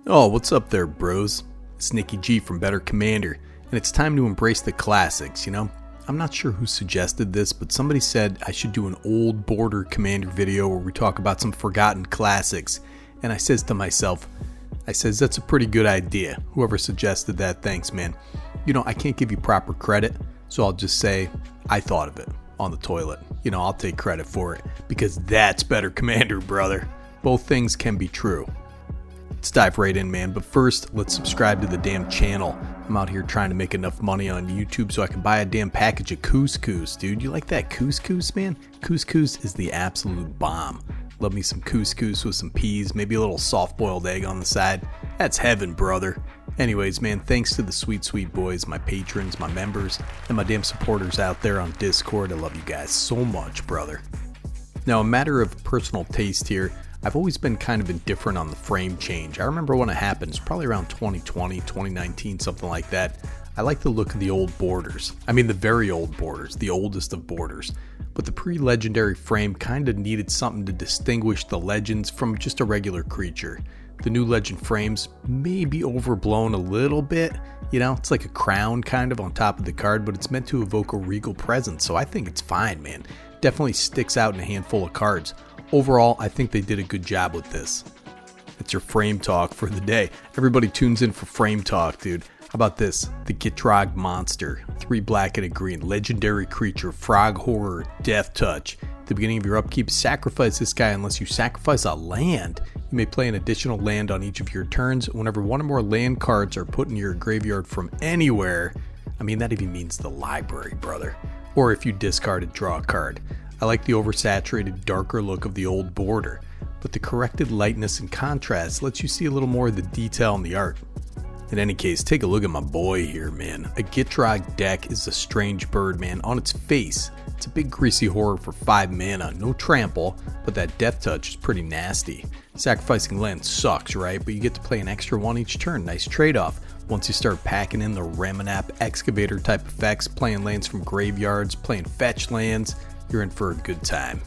Oh, what's up there, bros? It's Nicky G from Better Commander, and it's time to embrace the classics, you know? I'm not sure who suggested this, but somebody said I should do an old border commander video where we talk about some forgotten classics. And I says to myself, that's a pretty good idea. Whoever suggested that, thanks, man. You know, I can't give you proper credit, so I'll just say I thought of it on the toilet. You know, I'll take credit for it, because that's Better Commander, brother. Both things can be true. Let's dive right in, man. But first, let's subscribe to the damn channel. I'm out here trying to make enough money on YouTube so I can buy a damn package of couscous, dude. You like that couscous, man? Couscous is the absolute bomb. Love me some couscous with some peas, maybe a little soft-boiled egg on the side. That's heaven, brother. Anyways, man, thanks to the sweet, sweet boys, my patrons, my members, and my damn supporters out there on Discord. I love you guys so much, brother. Now, a matter of personal taste here, I've always been kind of indifferent on the frame change. I remember when it happened, it's probably around 2020, 2019, something like that. I like the look of the old borders. I mean the very old borders, the oldest of borders. But the pre-legendary frame kind of needed something to distinguish the legends from just a regular creature. The new legend frames may be overblown a little bit. You know, it's like a crown kind of on top of the card, but it's meant to evoke a regal presence, so I think it's fine, man. Definitely sticks out in a handful of cards. Overall, I think they did a good job with this. It's your frame talk for the day. Everybody tunes in for frame talk, dude. How about this? The Gitrog Monster. 3 black and a green. Legendary creature. Frog Horror. Death Touch. At the beginning of your upkeep, sacrifice this guy unless you sacrifice a land. You may play an additional land on each of your turns. Whenever one or more land cards are put in your graveyard from anywhere, I mean, that even means the library, brother. Or if you discard it, draw a card. I like the oversaturated, darker look of the old border, but the corrected lightness and contrast lets you see a little more of the detail in the art. In any case, take a look at my boy here, man. A Gitrog deck is a strange bird, man. On its face, it's a big greasy horror for 5 mana, no trample, but that death touch is pretty nasty. Sacrificing land sucks, right? But you get to play an extra one each turn, nice trade-off. Once you start packing in the Remanap excavator type effects, playing lands from graveyards, playing fetch lands, you're in for a good time.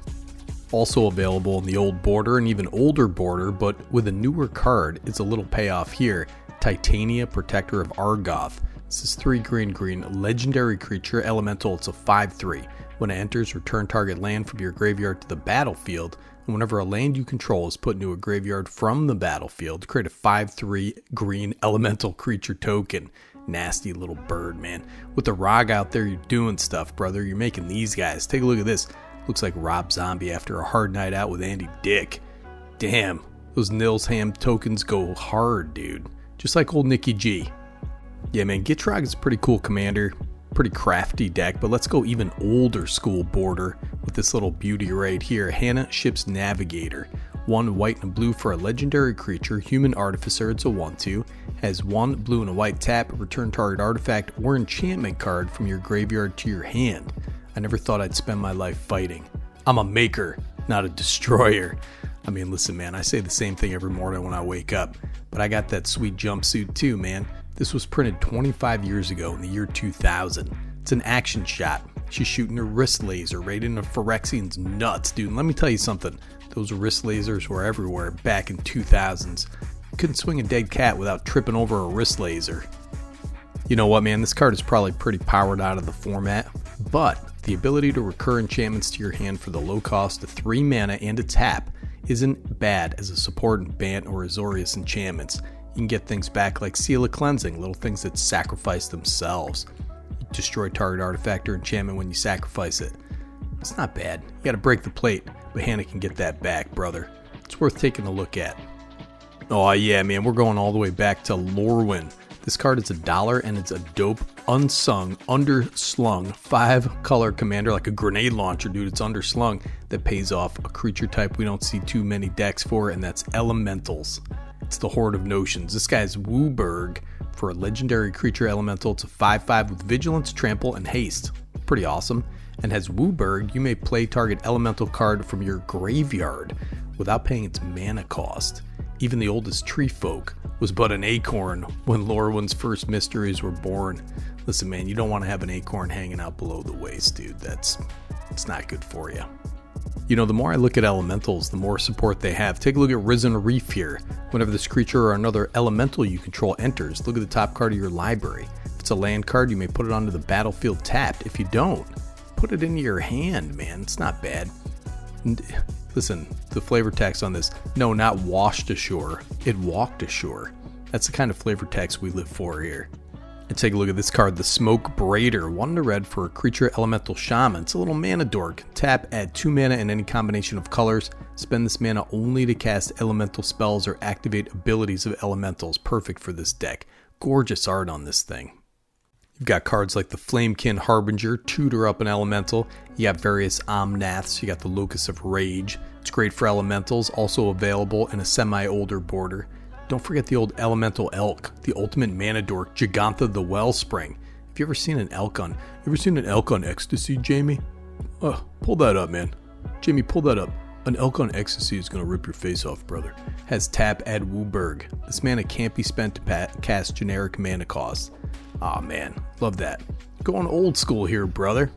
Also available in the old border and even older border, but with a newer card, is a little payoff here. Titania, Protector of Argoth. This is 3 green, legendary creature, elemental. It's a 5/3. When it enters, return target land from your graveyard to the battlefield, and whenever a land you control is put into a graveyard from the battlefield, create a 5/3 green elemental creature token. Nasty little bird, man. With the Rog out there, you're doing stuff, brother. You're making these guys. Take a look at this. Looks like Rob Zombie after a hard night out with Andy Dick. Damn, those Nils Ham tokens go hard, dude. Just like old Nicky G. Yeah, man, Gitrog is a pretty cool commander. Pretty crafty deck, but let's go even older school border with this little beauty right here. Hannah Ship's Navigator. 1 white and blue for a legendary creature, Human Artificer. It's a 1/2. Has 1 blue and a white tap, return target artifact or enchantment card from your graveyard to your hand. I never thought I'd spend my life fighting. I'm a maker, not a destroyer. I mean, listen, man, I say the same thing every morning when I wake up, but I got that sweet jumpsuit too, man. This was printed 25 years ago in the year 2000. It's an action shot. She's shooting her wrist laser right into Phyrexian's nuts, dude. And let me tell you something. Those wrist lasers were everywhere back in 2000s. You couldn't swing a dead cat without tripping over a wrist laser. You know what, man? This card is probably pretty powered out of the format, but the ability to recur enchantments to your hand for the low cost of 3 mana and a tap isn't bad as a support in Bant or Azorius enchantments. You can get things back like Seal of Cleansing, little things that sacrifice themselves. You destroy target artifact or enchantment when you sacrifice it. It's not bad. You gotta break the plate, but Hannah can get that back, brother. It's worth taking a look at. Oh yeah, man, we're going all the way back to Lorwyn. This card is $1 and it's a dope, unsung, underslung 5-color commander, like a grenade launcher, dude. It's underslung that pays off a creature type we don't see too many decks for, and that's elementals. It's the Horde of Notions. This guy's Wooburg for a legendary creature elemental. It's a 5/5 with vigilance, trample, and haste. Pretty awesome. And has Wooburg, you may play target elemental card from your graveyard without paying its mana cost. Even the oldest tree folk was but an acorn when Lorwyn's first mysteries were born. Listen, man, you don't want to have an acorn hanging out below the waist, dude. It's not good for you. You know, the more I look at elementals, the more support they have. Take a look at Risen Reef here. Whenever this creature or another elemental you control enters, look at the top card of your library. If it's a land card, you may put it onto the battlefield tapped. If you don't, put it into your hand, man. It's not bad. And listen, the flavor text on this, no, not washed ashore. It walked ashore. That's the kind of flavor text we live for here. And take a look at this card, the Smoke Braider. 1 to red for a creature elemental shaman. It's a little mana dork. Tap, add 2 mana in any combination of colors. Spend this mana only to cast elemental spells or activate abilities of elementals. Perfect for this deck. Gorgeous art on this thing. You've got cards like the Flamekin Harbinger, tutor up an elemental. You got various Omnaths. You got the Locus of Rage. It's great for elementals, also available in a semi-older border. Don't forget the old elemental elk, the ultimate mana dork, Gigantha the Wellspring. Have you ever seen an elk on ecstasy, Jamie? Pull that up, man. Jamie, pull that up. An elk on ecstasy is gonna rip your face off, brother. Has tap, add Wooburg. This mana can't be spent to cast generic mana costs. Aw, man, love that. Going old school here, brother.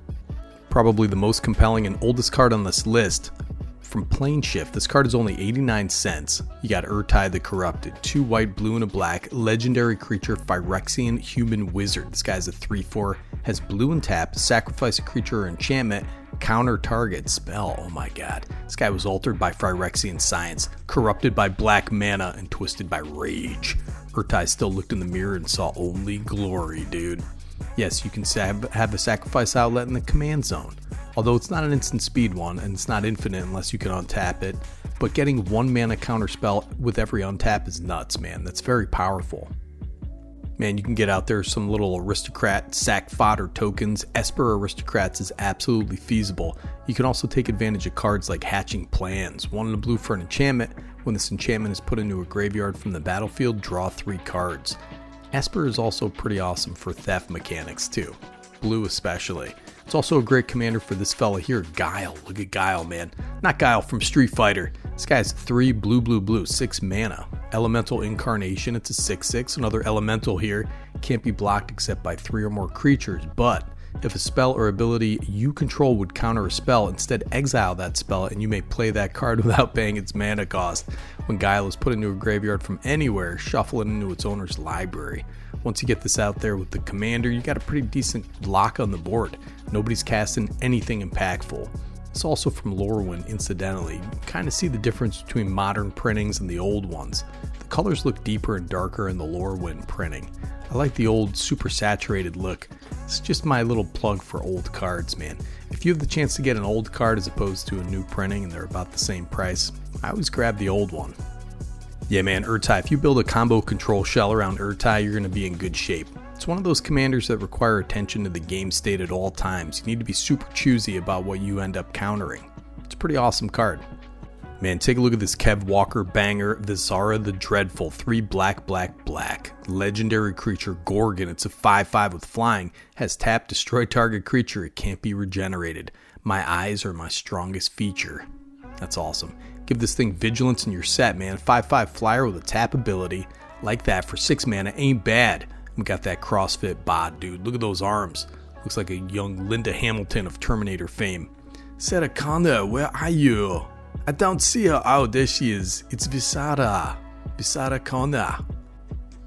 Probably the most compelling and oldest card on this list. From Plane Shift, this card is only 89 cents. You got Urtai the Corrupted, 2 white, blue, and a black, legendary creature, Phyrexian Human Wizard. This guy's a 3/4, has blue and tap, sacrifice a creature or enchantment, counter target spell. Oh my god. This guy was altered by Phyrexian science, corrupted by black mana, and twisted by rage. Urtai still looked in the mirror and saw only glory, dude. Yes, you can have a sacrifice outlet in the command zone. Although it's not an instant speed one, and it's not infinite unless you can untap it, but getting 1 mana counter spell with every untap is nuts, man. That's very powerful. Man, you can get out there some little aristocrat sack fodder tokens. Esper Aristocrats is absolutely feasible. You can also take advantage of cards like Hatching Plans. 1 in a blue for an enchantment. When this enchantment is put into a graveyard from the battlefield, draw 3 cards. Esper is also pretty awesome for theft mechanics too. Blue especially. It's also a great commander for this fella here, Guile. Look at Guile, man. Not Guile from Street Fighter. This guy's 3 blue, 6 mana. Elemental Incarnation, it's a 6/6. Another elemental here. Can't be blocked except by 3 or more creatures, but if a spell or ability you control would counter a spell, instead exile that spell and you may play that card without paying its mana cost. When Guile is put into a graveyard from anywhere, shuffle it into its owner's library. Once you get this out there with the commander, you got a pretty decent lock on the board. Nobody's casting anything impactful. It's also from Lorwyn, incidentally. You can kind of see the difference between modern printings and the old ones. The colors look deeper and darker in the Lorwyn printing. I like the old super saturated look. It's just my little plug for old cards, man. If you have the chance to get an old card as opposed to a new printing and they're about the same price, I always grab the old one. Yeah, man, Urtai, if you build a combo control shell around Urtai, you're going to be in good shape. It's one of those commanders that require attention to the game state at all times. You need to be super choosy about what you end up countering. It's a pretty awesome card. Man, take a look at this Kev Walker banger, Visara the Dreadful, 3 black. Legendary creature, Gorgon. It's a 5/5 with flying. Has tap, destroy target creature. It can't be regenerated. My eyes are my strongest feature. That's awesome. Give this thing vigilance in your set, man. 5/5 flyer with a tap ability. Like that for 6 mana ain't bad. We got that CrossFit bod, dude. Look at those arms. Looks like a young Linda Hamilton of Terminator fame. Serakanda, where are you? I don't see her. Oh, there she is. It's Visara. Visara Kona.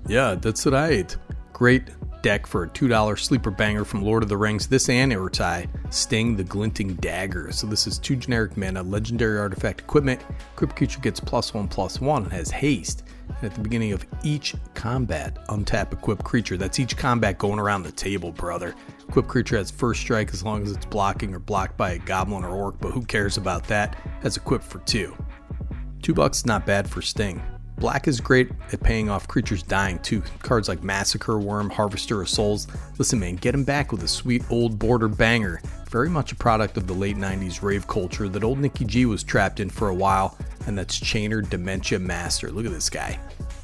Yeah, that's right. Great deck for a $2 sleeper banger from Lord of the Rings. This and Urtai, Sting the Glinting Dagger. So this is 2 generic mana, legendary artifact equipment. Equipped creature gets +1/+1 and has haste. And at the beginning of each combat, untap equipped creature. That's each combat going around the table, brother. Equipped creature has first strike as long as it's blocking or blocked by a goblin or orc, but who cares about that? Has equipped for 2. $2 is not bad for Sting. Black is great at paying off creatures dying too. Cards like Massacre Worm, Harvester of Souls. Listen, man, get him back with a sweet old border banger. Very much a product of the late 90s rave culture that old Nicky G was trapped in for a while, and that's Chainer Dementia Master. Look at this guy.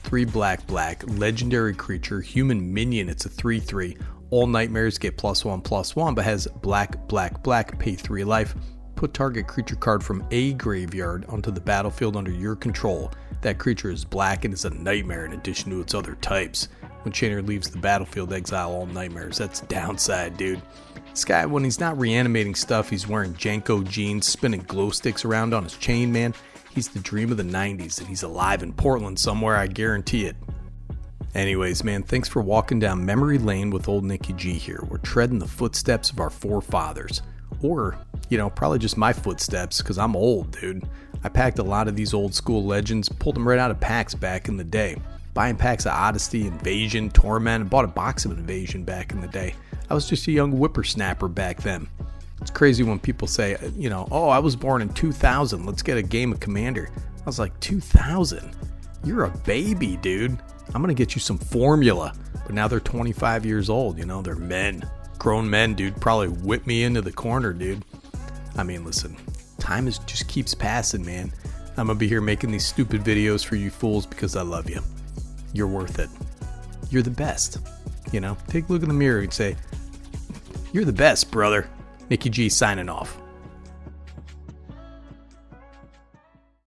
3 black, legendary creature, human minion. It's a 3/3. All nightmares get +1/+1, but has black, pay 3 life. Put target creature card from a graveyard onto the battlefield under your control. That creature is black and is a nightmare in addition to its other types. When Chainer leaves the battlefield, exile all nightmares. That's downside, dude. This guy, when he's not reanimating stuff, he's wearing Janko jeans, spinning glow sticks around on his chain, man. He's the dream of the 90s, and he's alive in Portland somewhere, I guarantee it. Anyways, man, thanks for walking down memory lane with old Nicky G here. We're treading the footsteps of our forefathers. Or, probably just my footsteps, because I'm old, dude. I packed a lot of these old school legends, pulled them right out of packs back in the day. Buying packs of Odyssey, Invasion, Torment, and bought a box of Invasion back in the day. I was just a young whippersnapper back then. It's crazy when people say, oh, I was born in 2000. Let's get a game of Commander. I was like, 2000? You're a baby, dude. I'm going to get you some formula. But now they're 25 years old. They're men. Grown men, dude. Probably whip me into the corner, dude. I mean, listen, time just keeps passing, man. I'm going to be here making these stupid videos for you fools because I love you. You're worth it. You're the best. Take a look in the mirror and say, you're the best, brother. Nicky G signing off.